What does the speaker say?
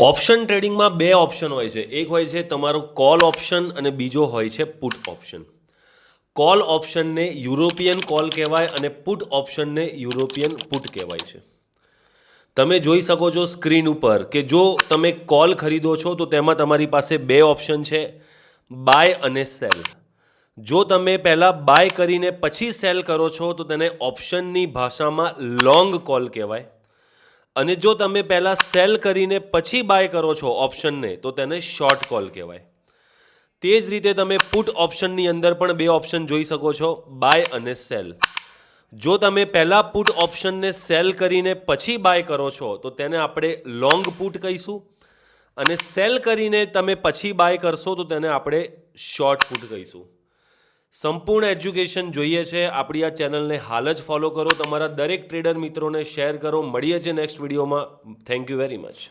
Option ટ્રેડિંગમાં બે option હોય છે. એક હોય છે તમારો કોલ ઓપ્શન અને બીજો હોય છે પુટ ઓપ્શન. કોલ ઓપ્શનને યુરોપિયન કોલ કહેવાય અને પુટ ઓપ્શનને યુરોપિયન પુટ કહેવાય છે. તમે જોઈ શકો છો સ્ક્રીન ઉપર કે જો તમે કોલ ખરીદો છો તો તેમાં તમારી પાસે બે ઓપ્શન છે, બાય અને સેલ. જો તમે પહેલાં બાય કરીને પછી સેલ કરો છો તો તેને ઓપ્શનની ભાષામાં લોંગ કોલ કહેવાય. અને જો તમે પહેલાં સેલ કરીને પછી બાય કરો છો ઓપ્શનને તો તેને શોર્ટ કોલ કહેવાય. તે જ રીતે તમે પુટ ઓપ્શનની અંદર પણ બે ઓપ્શન જોઈ શકો છો, બાય અને સેલ. જો તમે પહેલાં પુટ ઓપ્શનને સેલ કરીને પછી બાય કરો છો તો તેને આપણે લોંગ પુટ કહીશું, અને સેલ કરીને તમે પછી બાય કરશો તો તેને આપણે શોર્ટ પુટ કહીશું. સંપૂર્ણ એજ્યુકેશન જોઈએ છે આપણી આ ચેનલને હાલ જ ફોલો કરો, તમારા દરેક ટ્રેડર મિત્રોને શેર કરો. મળીએ છીએ નેક્સ્ટ વિડીયોમાં. Thank you very much.